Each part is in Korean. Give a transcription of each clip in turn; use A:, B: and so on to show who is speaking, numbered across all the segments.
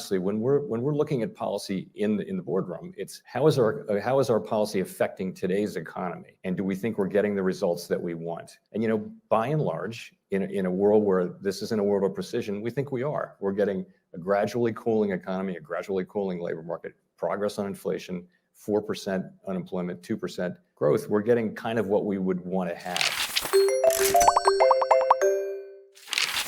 A: honestly, when we're looking at policy in the boardroom, it's how is our policy affecting today's economy, and do we think we're getting the results that we want? And by and large, in a world where this isn't a world of precision, we think we are. We're getting a gradually cooling economy, a gradually cooling labor market, progress on inflation, 4% unemployment, 2% growth. We're getting kind of what we would want to have.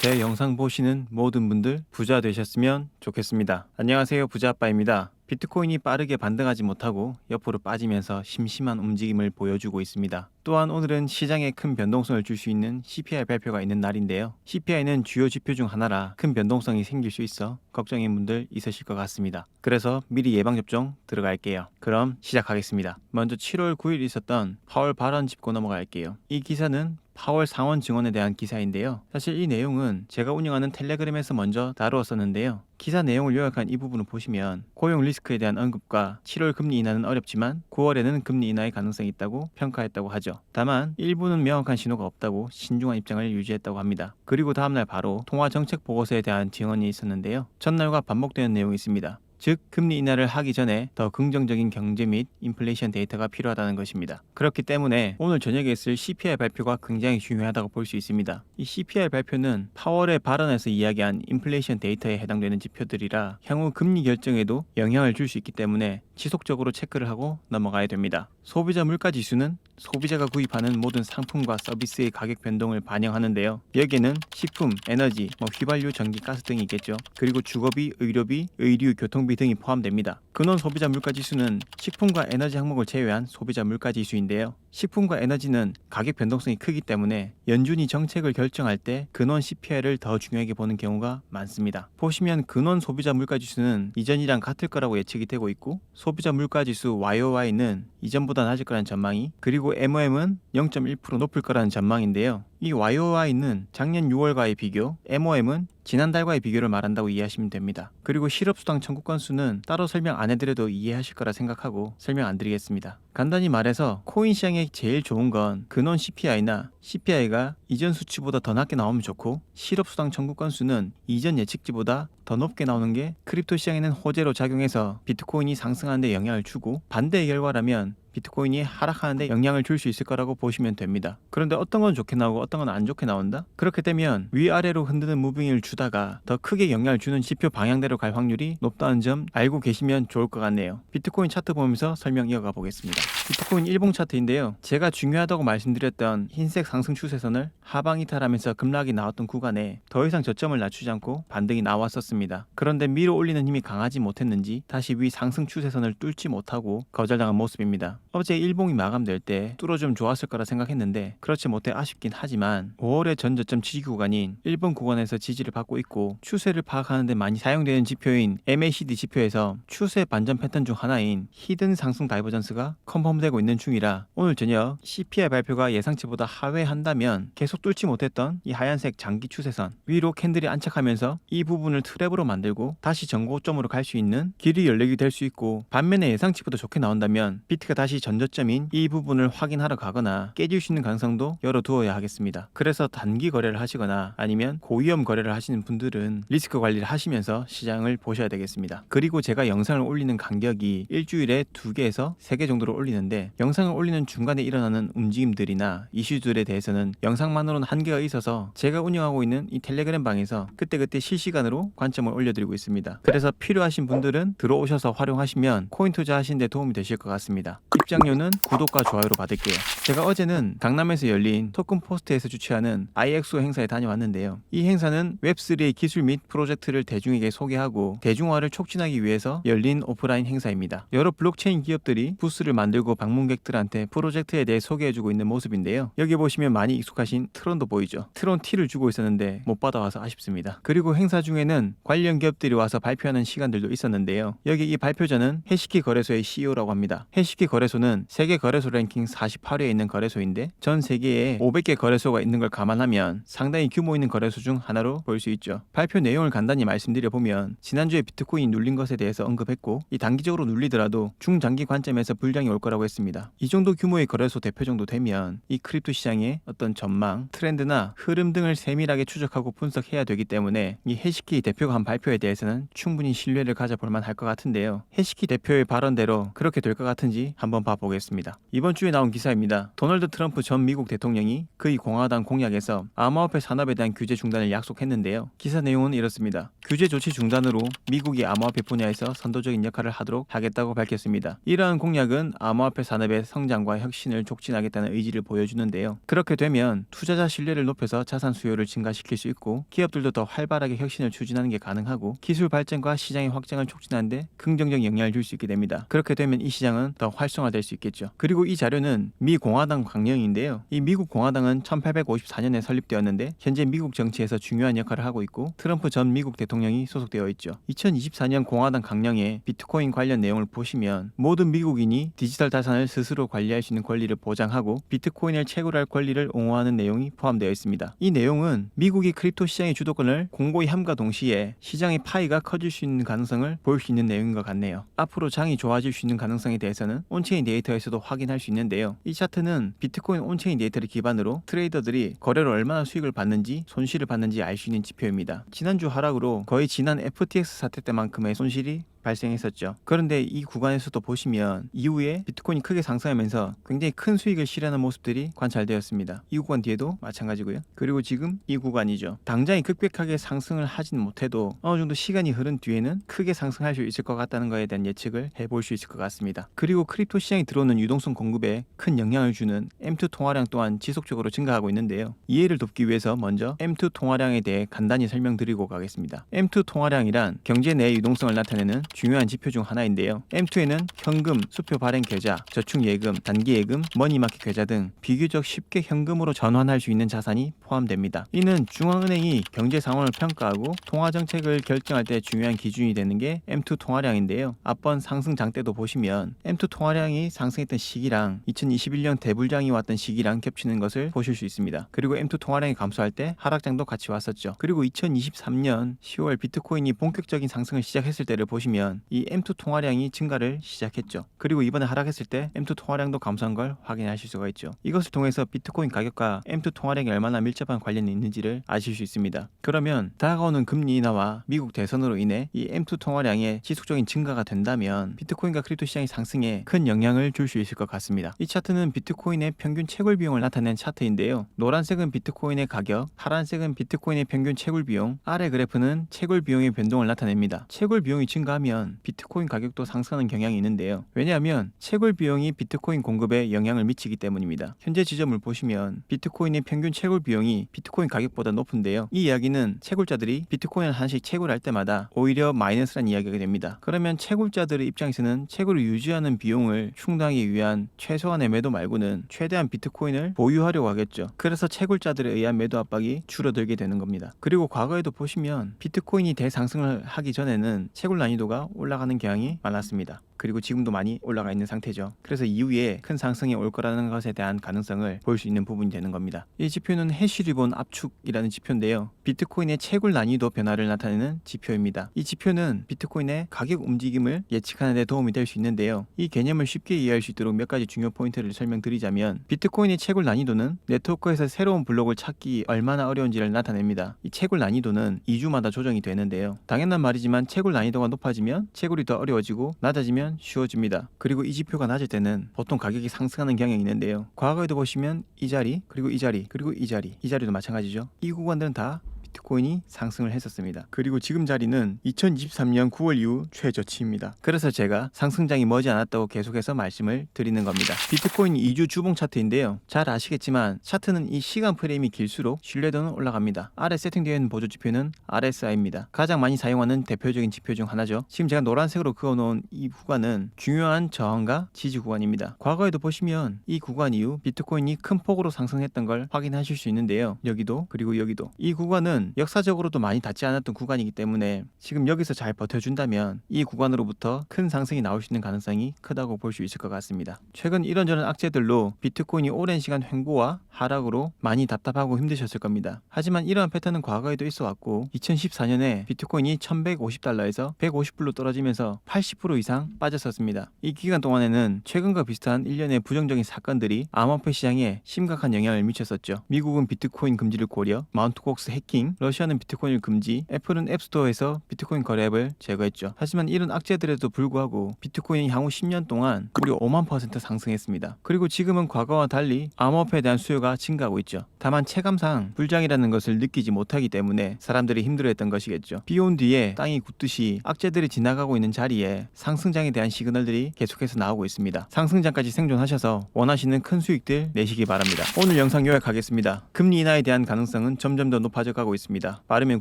B: 제 영상 보시는 모든 분들 부자 되셨으면 좋겠습니다. 안녕하세요, 부자아빠입니다. 비트코인이 빠르게 반등하지 못하고 옆으로 빠지면서 심심한 움직임을 보여주고 있습니다. 또한 오늘은 시장에 큰 변동성을 줄 수 있는 CPI 발표가 있는 날인데요. CPI는 주요 지표 중 하나라 큰 변동성이 생길 수 있어 걱정인 분들 있으실 것 같습니다. 그래서 미리 예방접종 들어갈게요. 그럼 시작하겠습니다. 먼저 7월 9일 있었던 파월 발언 짚고 넘어갈게요. 이 기사는 파월 상원 증언에 대한 기사인데요. 사실 이 내용은 제가 운영하는 텔레그램에서 먼저 다루었었는데요. 기사 내용을 요약한 이 부분을 보시면 고용 리스크에 대한 언급과 7월 금리 인하는 어렵지만 9월에는 금리 인하의 가능성이 있다고 평가했다고 하죠. 다만 일부는 명확한 신호가 없다고 신중한 입장을 유지했다고 합니다. 그리고 다음날 바로 통화정책 보고서에 대한 증언이 있었는데요. 전날과 반복되는 내용이 있습니다. 즉 금리 인하를 하기 전에 더 긍정적인 경제 및 인플레이션 데이터가 필요하다는 것입니다. 그렇기 때문에 오늘 저녁에 있을 CPI 발표가 굉장히 중요하다고 볼 수 있습니다. 이 CPI 발표는 파월의 발언에서 이야기한 인플레이션 데이터에 해당되는 지표들이라 향후 금리 결정에도 영향을 줄 수 있기 때문에 지속적으로 체크를 하고 넘어가야 됩니다. 소비자 물가 지수는 소비자가 구입하는 모든 상품과 서비스의 가격 변동을 반영하는데요. 여기에는 식품, 에너지, 휘발유, 전기, 가스 등이 있겠죠. 그리고 주거비, 의료비, 의류, 교통비 등이 포함됩니다. 근원 소비자 물가 지수는 식품과 에너지 항목을 제외한 소비자 물가 지수인데요. 식품과 에너지는 가격 변동성이 크기 때문에 연준이 정책을 결정할 때 근원 CPI를 더 중요하게 보는 경우가 많습니다. 보시면 근원 소비자 물가 지수는 이전이랑 같을 거라고 예측이 되고 있고, 소비자 물가 지수 YOY는 이전보다 낮을 거라는 전망이, 그리고 MOM은 0.1% 높을 거라는 전망인데요. 이 YOY는 작년 6월과의 비교, MOM은 지난달과의 비교를 말한다고 이해하시면 됩니다. 그리고 실업수당 청구 건수는 따로 설명 안 해드려도 이해하실 거라 생각하고 설명 안 드리겠습니다. 간단히 말해서 코인 시장에 제일 좋은 건 근원 CPI나 CPI가 이전 수치보다 더 낮게 나오면 좋고, 실업수당 청구 건수는 이전 예측치보다 더 높게 나오는 게 크립토 시장에는 호재로 작용해서 비트코인이 상승하는 데 영향을 주고, 반대의 결과라면 비트코인이 하락하는 데 영향을 줄 수 있을 거라고 보시면 됩니다. 그런데 어떤 건 좋게 나오고 어떤 건 안 좋게 나온다? 그렇게 되면 위아래로 흔드는 무빙을 주다가 더 크게 영향을 주는 지표 방향대로 갈 확률이 높다는 점 알고 계시면 좋을 것 같네요. 비트코인 차트 보면서 설명 이어가 보겠습니다. 비트코인 일봉 차트인데요. 제가 중요하다고 말씀드렸던 흰색 상승 추세선을 하방 이탈하면서 급락이 나왔던 구간에 더 이상 저점을 낮추지 않고 반등이 나왔었습니다. 그런데 밀어 올리는 힘이 강하지 못했는지 다시 위 상승 추세선을 뚫지 못하고 거절당한 모습입니다. 어제 일봉이 마감될 때 뚫어주면 좋았을 거라 생각했는데 그렇지 못해 아쉽긴 하지만 5월의 전 저점 지지 구간인 1번 구간에서 지지를 받고 있고, 추세를 파악하는 데 많이 사용되는 지표인 MACD 지표에서 추세 반전 패턴 중 하나인 히든 상승 다이버전스가 컨펌되고 있는 중이라 오늘 저녁 CPI 발표가 예상치보다 하회한다면 계속 뚫지 못했던 이 하얀색 장기 추세선 위로 캔들이 안착하면서 이 부분을 트랩으로 만들고 다시 전고점으로 갈 수 있는 길이 열리게 될 수 있고, 반면에 예상치보다 좋게 나온다면 비트가 다시 전저점인 이 부분을 확인하러 가거나 깨질 수 있는 가능성도 열어두어야 하겠습니다. 그래서 단기 거래를 하시거나 아니면 고위험 거래를 하시는 분들은 리스크 관리를 하시면서 시장을 보셔야 되겠습니다. 그리고 제가 영상을 올리는 간격이 일주일에 2개에서 3개 정도로 올리는데, 영상을 올리는 중간에 일어나는 움직임들이나 이슈들에 대해서는 영상만으로는 한계가 있어서 제가 운영하고 있는 이 텔레그램 방에서 그때그때 실시간으로 관점을 올려드리고 있습니다. 그래서 필요하신 분들은 들어오셔서 활용하시면 코인 투자하시는 데 도움이 되실 것 같습니다. 입장료는 구독과 좋아요로 받을게요. 제가 어제는 강남에서 열린 토큰 포스트에서 주최하는 IXO 행사에 다녀왔는데요. 이 행사는 웹3의 기술 및 프로젝트를 대중에게 소개하고 대중화를 촉진하기 위해서 열린 오프라인 행사입니다. 여러 블록체인 기업들이 부스를 만들고 방문객들한테 프로젝트에 대해 소개해주고 있는 모습인데요. 여기 보시면 많이 익숙하신 트론도 보이죠. 트론 T를 주고 있었는데 못 받아와서 아쉽습니다. 그리고 행사 중에는 관련 기업들이 와서 발표하는 시간들도 있었는데요. 여기 이 발표자는 해시키 거래소의 CEO라고 합니다. 해시키 거래소는 거래소는 세계 거래소 랭킹 48위에 있는 거래소인데 전 세계에 500개 거래소가 있는 걸 감안하면 상당히 규모 있는 거래소 중 하나로 볼 수 있죠. 발표 내용을 간단히 말씀드려보면 지난주에 비트코인이 눌린 것에 대해서 언급했고 이 단기적으로 눌리더라도 중장기 관점에서 불량이 올 거라고 했습니다. 이 정도 규모의 거래소 대표 정도 되면 이 크립토 시장의 어떤 전망, 트렌드나 흐름 등을 세밀하게 추적하고 분석해야 되기 때문에 이 해시키 대표가 한 발표에 대해서는 충분히 신뢰를 가져볼 만할 것 같은데요. 해시키 대표의 발언대로 그렇게 될 것 같은지 한번 봐보겠습니다. 이번 주에 나온 기사입니다. 도널드 트럼프 전 미국 대통령이 그의 공화당 공약에서 암호화폐 산업에 대한 규제 중단을 약속했는데요. 기사 내용은 이렇습니다. 규제 조치 중단으로 미국이 암호화폐 분야에서 선도적인 역할을 하도록 하겠다고 밝혔습니다. 이러한 공약은 암호화폐 산업의 성장과 혁신을 촉진하겠다는 의지를 보여주는데요. 그렇게 되면 투자자 신뢰를 높여서 자산 수요를 증가시킬 수 있고 기업들도 더 활발하게 혁신을 추진하는 게 가능하고 기술 발전과 시장의 확장을 촉진하는 데 긍정적 영향을 줄 수 있게 됩니다. 그렇게 되면 이 시장은 더 활성화될 수 있겠죠. 그리고 이 자료는 미 공화당 강령인데요. 이 미국 공화당은 1854년에 설립되었는데 현재 미국 정치에서 중요한 역할을 하고 있고 트럼프 전 미국 대통령이 소속되어 있죠. 2024년 공화당 강령에 비트코인 관련 내용을 보시면 모든 미국인이 디지털 자산을 스스로 관리할 수 있는 권리를 보장하고 비트코인을 채굴할 권리를 옹호하는 내용이 포함되어 있습니다. 이 내용은 미국이 크립토 시장의 주도권을 공고히 함과 동시에 시장의 파이가 커질 수 있는 가능성을 보일 수 있는 내용인 것 같네요. 앞으로 장이 좋아질 수 있는 가능성에 대해서는 온체인 데이터에서도 확인할 수 있는데요. 이 차트는 비트코인 온체인 데이터를 기반으로 트레이더들이 거래로 얼마나 수익을 받는지 손실을 받는지 알 수 있는 지표입니다. 지난주 하락으로 거의 지난 FTX 사태 때만큼의 손실이 발생했었죠. 그런데 이 구간에서도 보시면 이후에 비트코인이 크게 상승하면서 굉장히 큰 수익을 실현하는 모습들이 관찰되었습니다. 이 구간 뒤에도 마찬가지고요. 그리고 지금 이 구간이죠. 당장이 급격하게 상승을 하진 못해도 어느 정도 시간이 흐른 뒤에는 크게 상승할 수 있을 것 같다는 것에 대한 예측을 해볼 수 있을 것 같습니다. 그리고 크립토 시장에 들어오는 유동성 공급에 큰 영향을 주는 M2 통화량 또한 지속적으로 증가하고 있는데요. 이해를 돕기 위해서 먼저 M2 통화량에 대해 간단히 설명드리고 가겠습니다. M2 통화량이란 경제 내 유동성을 나타내는 중요한 지표 중 하나인데요. M2에는 현금, 수표 발행 계좌, 저축 예금, 단기 예금, 머니마켓 계좌 등 비교적 쉽게 현금으로 전환할 수 있는 자산이 포함됩니다. 이는 중앙은행이 경제 상황을 평가하고 통화 정책을 결정할 때 중요한 기준이 되는 게 M2 통화량인데요. 앞번 상승장 때도 보시면 M2 통화량이 상승했던 시기랑 2021년 대불장이 왔던 시기랑 겹치는 것을 보실 수 있습니다. 그리고 M2 통화량이 감소할 때 하락장도 같이 왔었죠. 그리고 2023년 10월 비트코인이 본격적인 상승을 시작했을 때를 보시면 이 M2 통화량이 증가를 시작했죠. 그리고 이번에 하락했을 때 M2 통화량도 감소한 걸 확인하실 수가 있죠. 이것을 통해서 비트코인 가격과 M2 통화량이 얼마나 밀접한 관련이 있는지를 아실 수 있습니다. 그러면 다가오는 금리 인하와 미국 대선으로 인해 이 M2 통화량의 지속적인 증가가 된다면 비트코인과 크립토 시장의 상승에 큰 영향을 줄 수 있을 것 같습니다. 이 차트는 비트코인의 평균 채굴 비용을 나타낸 차트인데요. 노란색은 비트코인의 가격, 파란색은 비트코인의 평균 채굴 비용, 아래 그래프는 채굴 비용의 변동을 나타냅니다. 채굴 비용이 증가하면 비트코인 가격도 상승하는 경향이 있는데요. 왜냐하면 채굴 비용이 비트코인 공급에 영향을 미치기 때문입니다. 현재 지점을 보시면 비트코인의 평균 채굴 비용이 비트코인 가격보다 높은데요. 이 이야기는 채굴자들이 비트코인을 하나씩 채굴할 때마다 오히려 마이너스란 이야기가 됩니다. 그러면 채굴자들의 입장에서는 채굴을 유지하는 비용을 충당하기 위한 최소한의 매도 말고는 최대한 비트코인을 보유하려고 하겠죠. 그래서 채굴자들에 의한 매도 압박이 줄어들게 되는 겁니다. 그리고 과거에도 보시면 비트코인이 대상승을 하기 전에는 채굴 난이도가 올라가는 경향이 많았습니다. 그리고 지금도 많이 올라가 있는 상태죠. 그래서 이후에 큰 상승이 올 거라는 것에 대한 가능성을 볼 수 있는 부분이 되는 겁니다. 이 지표는 해시리본 압축이라는 지표인데요. 비트코인의 채굴 난이도 변화를 나타내는 지표입니다. 이 지표는 비트코인의 가격 움직임을 예측하는 데 도움이 될 수 있는데요. 이 개념을 쉽게 이해할 수 있도록 몇 가지 중요 포인트를 설명드리자면 비트코인의 채굴 난이도는 네트워크에서 새로운 블록을 찾기 얼마나 어려운지를 나타냅니다. 이 채굴 난이도는 2주마다 조정이 되는데요. 당연한 말이지만 채굴 난이도가 높아지면 채굴이 더 어려워지고 낮아지면 쉬워집니다. 그리고 이 지표가 낮을 때는 보통 가격이 상승하는 경향이 있는데요. 과거에도 보시면 이 자리, 그리고 이 자리, 그리고 이 자리도 마찬가지죠. 이 구간들은 다 비트코인이 상승을 했었습니다. 그리고 지금 자리는 2023년 9월 이후 최저치입니다. 그래서 제가 상승장이 머지 않았다고 계속해서 말씀을 드리는 겁니다. 비트코인 2주 주봉 차트인데요. 잘 아시겠지만 차트는 이 시간 프레임이 길수록 신뢰도는 올라갑니다. 아래 세팅되어 있는 보조지표는 RSI입니다. 가장 많이 사용하는 대표적인 지표 중 하나죠. 지금 제가 노란색으로 그어놓은 이 구간은 중요한 저항과 지지 구간입니다. 과거에도 보시면 이 구간 이후 비트코인이 큰 폭으로 상승했던 걸 확인하실 수 있는데요. 여기도 그리고 여기도 이 구간은 구간은 역사적으로도 많이 닿지 않았던 구간이기 때문에 지금 여기서 잘 버텨준다면 이 구간으로부터 큰 상승이 나올 수 있는 가능성이 크다고 볼 수 있을 것 같습니다. 최근 이런저런 악재들로 비트코인이 오랜 시간 횡보와 하락으로 많이 답답하고 힘드셨을 겁니다. 하지만 이러한 패턴은 과거에도 있어 왔고 2014년에 비트코인이 1150달러에서 150불로 떨어지면서 80% 이상 빠졌었습니다. 이 기간 동안에는 최근과 비슷한 일련의 부정적인 사건들이 암호화폐 시장에 심각한 영향을 미쳤었죠. 미국은 비트코인 금지를 고려, 마운트콕스 해킹, 러시아는 비트코인을 금지, 애플은 앱스토어에서 비트코인 거래앱을 제거했죠. 하지만 이런 악재들에도 불구하고 비트코인이 향후 10년 동안 무려 5만% 상승했습니다. 그리고 지금은 과거와 달리 암호화폐에 대한 수요가 증가하고 있죠. 다만 체감상 불장이라는 것을 느끼지 못하기 때문에 사람들이 힘들어했던 것이겠죠. 비온 뒤에 땅이 굳듯이 악재들이 지나가고 있는 자리에 상승장에 대한 시그널들이 계속해서 나오고 있습니다. 상승장까지 생존하셔서 원하시는 큰 수익들 내시기 바랍니다. 오늘 영상 요약하겠습니다. 금리 인하에 대한 가능성은 점점 더 높아져 가고 있습니다. 빠르면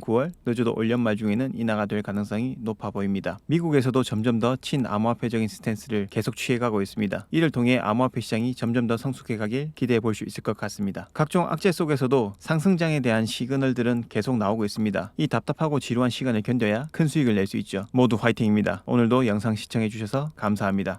B: 9월, 늦어도 올 연말 중에는 인하가 될 가능성이 높아 보입니다. 미국에서도 점점 더 친암호화폐적인 스탠스를 계속 취해가고 있습니다. 이를 통해 암호화폐 시장이 점점 더 성숙해가길 기대해 볼 수 있을 것 같습니다. 각종 악재 속에서도 상승장에 대한 시그널들은 계속 나오고 있습니다. 이 답답하고 지루한 시간을 견뎌야 큰 수익을 낼 수 있죠. 모두 화이팅입니다. 오늘도 영상 시청해 주셔서 감사합니다.